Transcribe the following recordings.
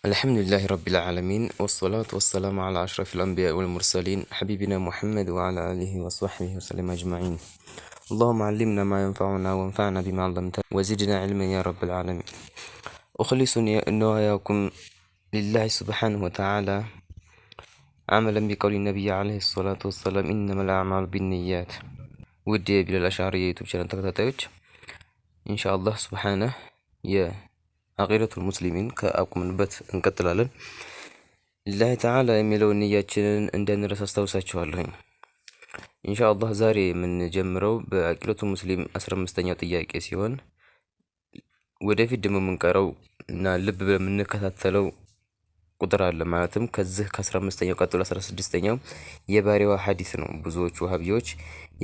الحمد لله رب العالمين والصلاة والسلام على أشرف الأنبياء والمرسلين حبيبنا محمد وعلى آله وصحبه وسلم أجمعين. اللهم علمنا ما ينفعنا وانفعنا بما علمتنا وزدنا علما يا رب العالمين. أخلص نواياكم لله سبحانه وتعالى عملا بقول النبي عليه الصلاة والسلام إنما الأعمال بالنيات. ودي بالأشعرية يوتيوب شانل تكتاتيوش إن شاء الله سبحانه يا አቂደቱል ሙስሊሚን ከአቁምንበት እንቀጥላለን። ሊላሂ ተዓላ የሚለውን ንያችንን እንዳንረሳ አስታውሳችኋለሁ። ኢንሻአላህ ዛሬ የምንጀምረው በአቂደቱል ሙስሊም 15ኛው ጥያቄ ሲሆን ወደፊት ደግሞ የምንቀረው እና ልብ ብለን የምንከታተለው ቁጥር አለ። ማለትም ከዚህ ከ15ኛው ቀጥሎ 16ኛው የባሪያዋ ሐዲስ ነው። ብዙዎቹ ወሃቢዎች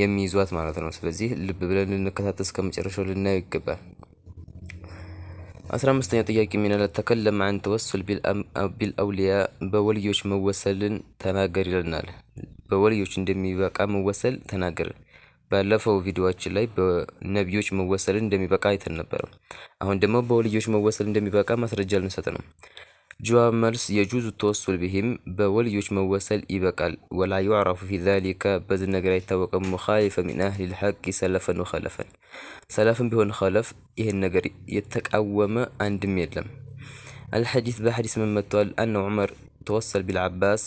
የሚይዟት ማለት ነው። ስለዚህ ልብ ብለን ልንከታተል እስከመጨረሻው ልናየው ይገባል። 15ኛው ጥያቄ ምን ይላል? ተከለም عن توسل بالأولياء በወልዮች መወሰልን ተናገር ይለናል። በወልዮች እንደሚበቃ መወሰል ተናገር። ባለፈው ቪዲዮአችን ላይ በነቢዮች መወሰልን እንደሚበቃ አይተን ነበር። አሁን ደግሞ በወልዮች መወሰል እንደሚበቃ ማስረጃ ልንሰጥ ነው። ጀዋብ መልስ የጁዙ ተወሱል ቢሂም በወልዮች መወሰል ይበቃል። ወላ يعرف في ذلك በዚህ ነገር አይታወቅም ሙኻሊፈ ሚን አህሊል ሐቅ ሰለፈን ወኸለፈን ሰለፍም ቢሆን ኸለፍ ይህን ነገር የተቃወመ አንድም የለም። አልሐዲስ በሐዲስ መመቷል አነ ዑመር ተወሰል ቢልዓባስ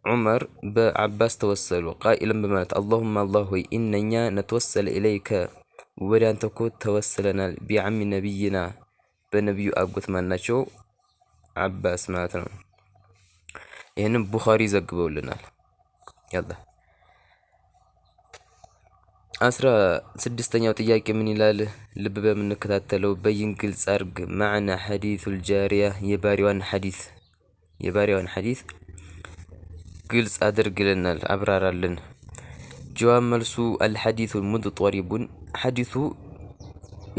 ዑመር በዓባስ ተወሰሉ ቃኢለን በማለት አላሁማ አላህ ሆይ ኢነኛ ነተወሰለ ኢለይከ ወደ አንተ እኮ ተወስለናል ቢዓሚ ነቢይና በነቢዩ አጎት ማናቸው ዓባስ ማለት ነው። ይህንም ቡኻሪ ዘግበውልናል። ያላ 16ኛው ጥያቄ ምን ይላል? ልብ በምንከታተለው በይን ግልጽ አርግ ማዕና ሐዲሱል ጃሪያ የባሪያዋን ሐዲስ ግልጽ አድርግልናል፣ አብራራልን። ጀዋብ መልሱ አልሐዲሱል ሙድጠሪቡን ሐዲሱ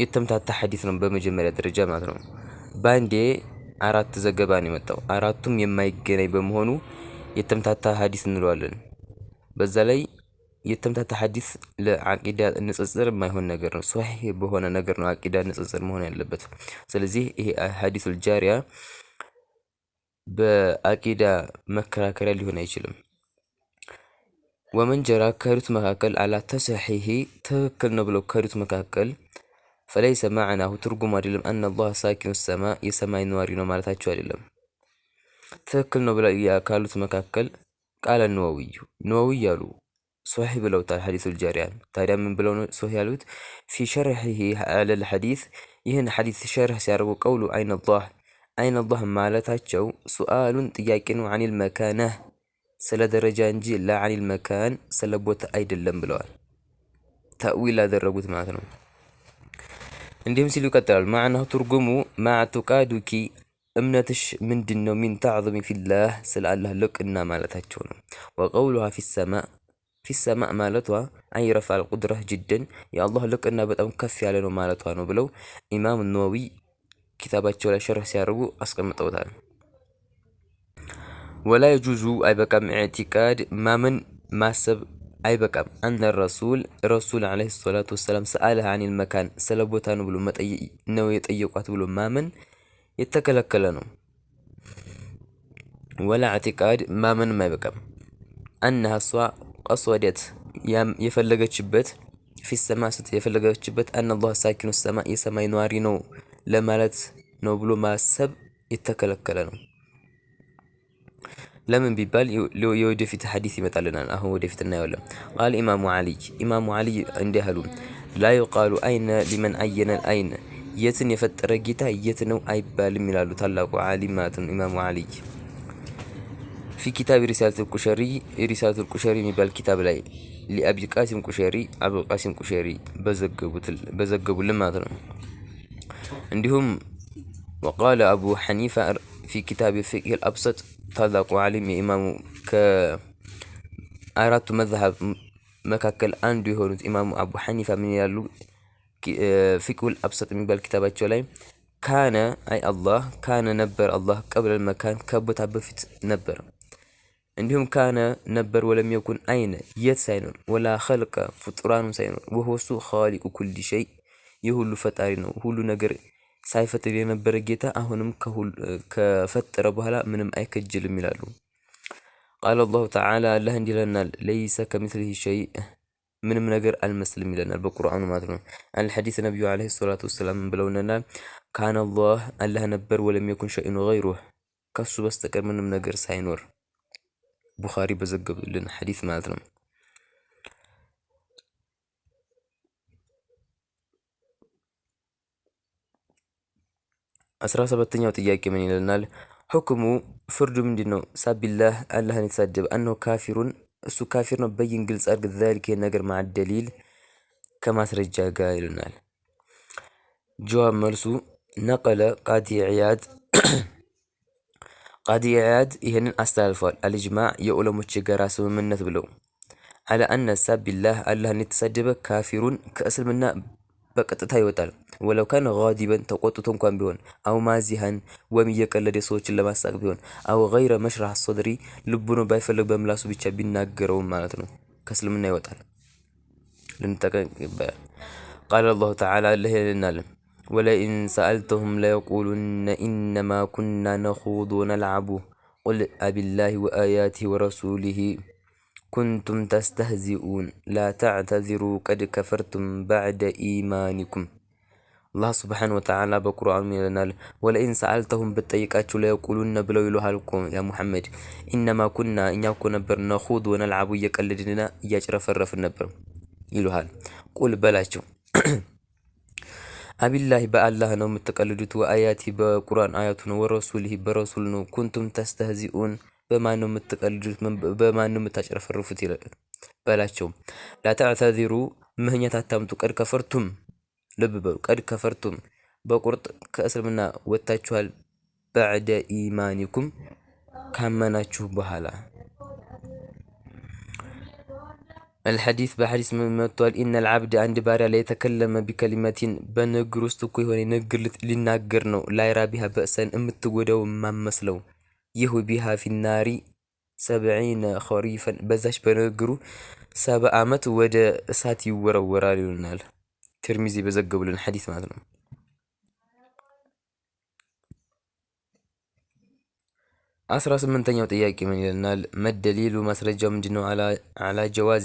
የተምታታ ሐዲስ ነው። በመጀመሪያ ደረጃ ማለት ነው። ባንዴ አራት ዘገባ ነው የመጣው። አራቱም የማይገናኝ በመሆኑ የተምታታ ሐዲስ እንለዋለን። በዛ ላይ የተምታታ ሐዲስ ለአቂዳ ንጽጽር የማይሆን ነገር ነው። ሷሂህ በሆነ ነገር ነው አቂዳ ንጽጽር መሆን ያለበት። ስለዚህ ይሄ ሐዲሱል ጃሪያ በአቂዳ መከራከሪያ ሊሆን አይችልም። ወመን ጀራ ከሩት መካከል አላ ተሰሂሂ ትክክል ነው ብለው ከሩት መካከል ፈለይሰ ማዕናሁ ትርጉም አይደለም አነ አላህ ሳኪኑ ሰማ የሰማይ ነዋሪ ነው ማለታቸው አይደለም። ትክክል ነው ብለው ካሉት መካከል ቃለ ነወዊ ያሉ ሶሒህ ብለውታል ሐዲሱል ጃሪያን። ታዲያ ምን ብለው ነው ሶሒህ ያሉት? ፊ ሸርሒሂ አለል ሐዲስ ይህን ሐዲስ ሸርህ ሲያደርጉ ቀውሉ አይነላህ ማለታቸው ሱአሉን ጥያቄ ነው አኒል መካነህ ስለ ደረጃ እንጂ ለአኒል መካን ስለ ቦታ አይደለም ብለዋል። ተእዊል አደረጉት ማለት ነው። እንዲህም ሲሉ ይቀጥላል። ማዕናሁ ትርጉሙ ማዕቱቃዱኪ እምነትሽ ምንድን ነው? ሚን ተዕظሚ ፊላህ ስለ አላህ ልቅና ማለታቸው ነው። ወቀውሉሃ ፊሰማዕ ማለቷ አይረፋል ቁድረህ ጅደን የአላህ ልቅና በጣም ከፍ ያለ ነው ማለቷ ነው ብለው ኢማም ነወዊ ኪታባቸው ላይ ሸርህ ሲያደርጉ አስቀምጠውታል። ወላ የጁዙ አይበቃም ኢዕቲቃድ ማመን ማሰብ አይበቃም አነ ረሱል ዓለይሂ ሰላቱ ወሰላም ሰአለህ አኒል መካን ስለ ቦታ ነው ብሎ ነው የጠየቋት ብሎ ማመን የተከለከለ ነው። ወላ ኢዕቲቃድ ማመንም አይበቃም አነሃ እሷ ቀስወደት የፈለገችበት ፊሰማ የፈለገችበት አነ አላህ ሳኪኑ ሰማ የሰማይ ነዋሪ ነው ለማለት ነው ብሎ ማሰብ የተከለከለ ነው። ለምን ቢባል የወደፊት ሐዲስ ይመጣልናል። አሁን ወደፊት እናየዋለን። ቃል ኢማሙ ዓሊ እንዲህ አሉ። ላ ዩቃሉ አይነ ሊመን አየነ አይነ የትን የፈጠረ ጌታ የት ነው አይባልም ይላሉ ታላቁ ዓሊም ማለት ነው ኢማሙ ዓሊ። ፊ ኪታብ ሪሳለቱል ቁሸሪ የሚባል ኪታብ ላይ ሊአቢ ቃሲም ቁሸሪ አቡ ቃሲም ቁሸሪ በዘገቡልን ማለት ነው። እንዲሁም ወቃለ አቡ ሐኒፋ ፊ ኪታብ ፊቅህ አልአብሰጥ ታላቁ ዓሊም የኢማሙ ከአራቱ መዝሀብ መካከል አንዱ የሆኑት ኢማሙ አቡ ሐኒፋ ምን ይላሉ? ፊቅሁል አብሰጥ የሚባል ኪታባቸው ላይ ካነ አይ አላህ ካነ ነበር አላህ ቀብለል መካን ከቦታ በፊት ነበር። እንዲሁም ካነ ነበር ወለም የኩን አይነ የት ሳይኖር ወላ ኸልቀ ፍጡራኑን ሳይኖር ወሆሱ ኻሊቁ ኩሊ ሸይ የሁሉ ፈጣሪ ነው ሁሉ ነገር ሳይፈጥር የነበረ ጌታ አሁንም ከፈጠረ በኋላ ምንም አይከጅልም ይላሉ። ቃለ አላሁ ተዓላ አላህ እንዲህ ይለናል፣ ለይሰ ከሚስሊሂ ሸይእ ምንም ነገር አልመስልም ይለናል በቁርአኑ ማለት ነው። አልሐዲስ ነቢዩ ዓለይሂ ሰላቱ ወሰላም ብለውናል፣ ካነ አላህ ነበር ወለም የኩን ሸይኡን ገይሩህ ከሱ በስተቀር ምንም ነገር ሳይኖር፣ ቡኻሪ በዘገቡልን ሐዲስ ማለት ነው። 17ኛው ጥያቄ ምን ይለናል? ሁክሙ ፍርዱ ምንድነው? ሳቢላህ አላህን የተሳደበ አነሁ ካፊሩን እሱ ካፊር ነው። በይን ግልጽ አድርግ ዛሊከ ነገር ማዕ ደሊል ከማስረጃ ጋር ይለናል። ጀዋብ መልሱ ነቀለ ቃዲ ኢያድ ይህንን አስተላልፈዋል። አልጅማዕ የዑለሞች የጋራ ስምምነት ብለው አለ አነ ሳቢላህ አላህን የተሳደበ ካፊሩን ከእስልምና በቀጥታ ይወጣል። ወለው ካነ ጋዲበን ተቆጥቶ እንኳን ቢሆን አው ማዚሃን ወይም እየቀለደ ሰዎችን ለማሳቅ ቢሆን አው ገይረ መሽራህ ሶድሪ ልቡ ነው ባይፈልግ በምላሱ ብቻ ቢናገረውም ማለት ነው ከእስልምና ይወጣል። ልንጠቀቅ ይባላል። ቃለ አላሁ ተዓላ አላህ ይለናል፣ ወለኢን ሰአልተሁም ለየቁሉነ ኢነማ ኩና ነኹዱ ወነልዓቡ ቁል አቢላሂ ወአያቲሂ ወረሱሊሂ ኩንቱም ተስተህዚኡን ላ ተዕተዚሩ ቀድ ከፈርቱም ባዕደ ኢማኒኩም። አላህ ስብሓነሁ ወተዓላ በቁርአኑ ይለናል፣ ወለኢን ሰአልተሁም ብትጠይቃቸው ለየቁሉነ ብለው ይሉሃል እኮ ያ ሙሐመድ፣ ኢነማ ኩና እኛ እኮ ነበር ነኹድ ወነልዓቡ እየቀለድንና እያጭረፈረፍን ነበር ይሉሃል። ቁል በላቸው አቢላሂ በአላህ ነው የምትቀልዱት፣ ወአያቲ በቁርአን አያቱ ነው፣ ወረሱሊሂ በረሱል ነው፣ ኩንቱም ተስተህዚኡን በማን ነው የምትቀልዱት? በማን ነው የምታጭረፈርፉት? በላቸው ላተዕተዚሩ ምህኛት አታምጡ፣ ቀድ ከፈርቱም ልብ በሉ፣ ቀድ ከፈርቱም በቁርጥ ከእስልምና ወጥታችኋል፣ በዕደ ኢማኒኩም ካመናችሁ በኋላ። አልሐዲስ በሐዲስ መጥቷል፣ ኢነል ዓብድ አንድ ባሪያ ላይ የተከለመ ቢከሊመቲን በንግግር ውስጥ እኮ የሆነ ንግግር ሊናገር ነው፣ ላይራ ቢሃ በእሰን የምትጎዳው ማመስለው ይሁ ቢሃ ፊናሪ 70 ኸሪፈን በዛች በንግግሩ 70 ዓመት ወደ እሳት ይወረወራል ይሉናል። ትርሚዚ በዘገቡልን ሐዲስ ማለት ነው። 18ኛው ጥያቄ ምን ይለናል? መደሊሉ ማስረጃው ምንድነው? አላ ጀዋዚ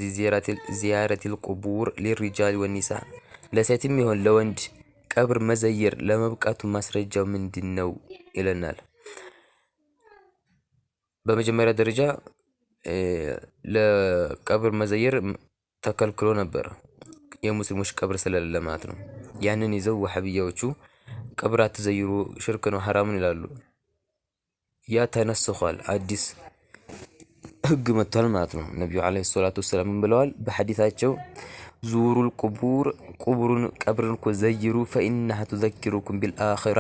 ዚያረቲል ቁቡር ሊሪጃል ወኒሳ ለሴትም ይሆን ለወንድ ቀብር መዘየር ለመብቃቱ ማስረጃው ምንድነው ይለናል። በመጀመሪያ ደረጃ ለቀብር መዘየር ተከልክሎ ነበር፣ የሙስሊሞች ቀብር ስለሌለ ማለት ነው። ያንን ይዘው ወሃቢያዎቹ ቀብር አትዘይሩ ሽርክ ነው ሐራምን ይላሉ። ያ ተነስቷል፣ አዲስ ህግ መጥቷል ማለት ነው። ነብዩ አለይሂ ሰላቱ ወሰላም ብለዋል በሐዲታቸው ዙሩል ቁቡሩን ቀብርን እኮ ዘይሩ ፈኢነሃ ቱዘኪሩኩም ቢልአኺራ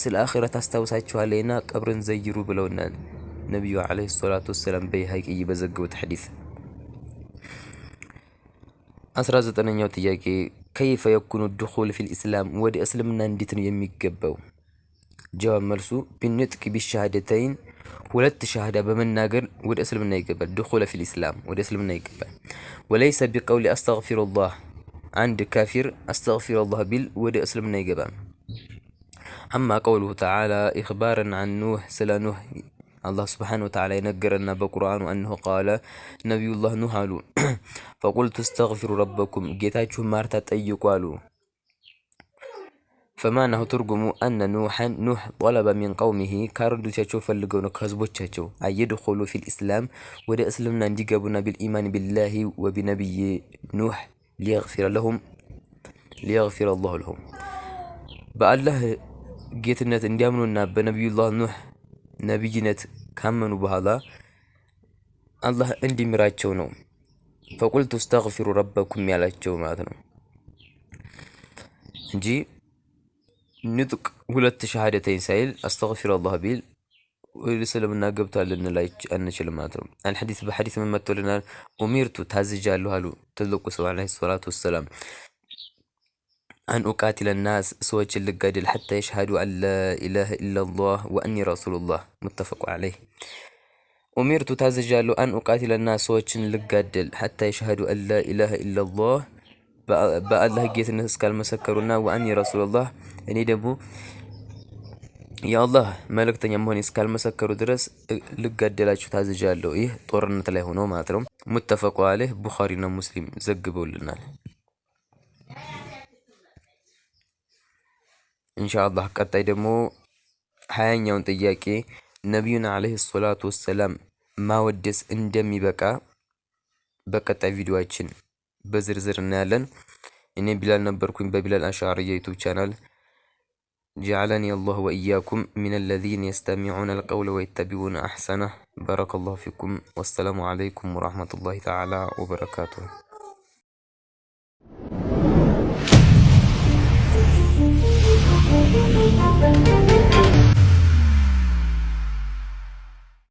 ስለ አኺራ ታስታውሳችኋለና ቀብርን ዘይሩ ብለውናል ነብዩ አለይሂ ሰላቱ ወሰላም በይሃቂ በዘገቡት ሐዲስ። 19ኛው ጥያቄ ከይፈ የኩኑ ድኹል ፊል ኢስላም ወደ እስልምና እንዴት ነው የሚገባው? ጀዋብ መልሱ ቢንጥቅ ቢሻሃደተይን ሁለት ሻሃዳ በመናገር ወደ እስልምና ይገባል። ድኹል ፊል ኢስላም ወደ እስልምና ይገባል። ወለይሰ ቢቀውሊ አስተግፊሩላህ አንድ ካፊር አስተግፊሩላህ ቢል ወደ እስልምና ይገባል። አማ ቀውሉሁ ተዓላ ኢኽባረን አን ኑህ ስለ ኑህ አላህ ስብሓነሁ ወተዓላ የነገረና በቁርአኑ አነሁ ቃለ ነቢዩላህ ኑህ አሉ ፈቁልቱ እስተግፊሩ ረበኩም ጌታችሁ ማርታ ጠይቁ አሉ። ፈማናሁ ትርጉሙ አነ ኑሐን ኑህ ጠለበ ሚን ቀውሚሂ ካረዱቻቸው ፈልገው ነው ከህዝቦቻቸው አየድኹሉ ፊል ኢስላም ወደ እስልምና እንዲገቡና ቢልኢማን ቢላሂ ወቢነቢይ ኑህ ሊየግፊረ አላሁ ለሁም በአላህ ጌትነት እንዲያምኑና በነቢዩላህ ኑህ ነቢይነት ካመኑ በኋላ አላህ እንዲምራቸው ነው። ፈቁልቱ እስተግፊሩ ረበኩም ያላቸው ማለት ነው እንጂ ንጥቅ ሁለት ሻሃደተይን ሳይል አስተግፊሩላህ ቢል ወደ እስልምና ገብቷል ልንል አንችልም ማለት ነው። አልሐዲስ በሐዲስ መጥቶልናል። ኡሚርቱ ታዝጃለሁ አሉ ትልቁ ሰው አለይሂ ሰላቱ ወሰላም አን ኡቃቲለ ናስ ሰዎችን ልጋደል ሐታ የሽሃዱ አን ላ ኢላሃ ኢለላህ ወአኒ ረሱሉላህ ሙተፈቁ ዐለይህ። ኡሚርቱ ታዝጃለሁ አን ኡቃቲለ ናስ ሰዎችን ልጋደል ሐታ የሽሃዱ አን ላ ኢላሃ ኢለላህ በአላህ ጌትነት እስካልመሰከሩና ወአኒ ረሱሉላህ እኔ ደግሞ የአላህ መልእክተኛ መሆኔን እስካልመሰከሩ ድረስ ልገደላችሁ ታዝዣለሁ። ይህ ጦርነት ላይ ሆኖ ማለት ነው። ሙተፈቁ ዐለይህ ቡኻሪና ሙስሊም ዘግበውልናል። ኢንሻአላህ ቀጣይ ደግሞ 20ኛውን ጥያቄ ነቢዩን ዐለይሂ ሰላቱ ወሰላም ማወደስ እንደሚበቃ በቀጣይ ቪዲዮአችን በዝርዝር እናያለን። እኔ ቢላል ነበርኩኝ በቢላል አሻዕርያ ዩቲዩብ ቻናል። جعلني الله وإياكم من الذين يستمعون القول ويتبعون أحسنه. بارك الله فيكم والسلام عليكم ورحمة الله تعالى وبركاته.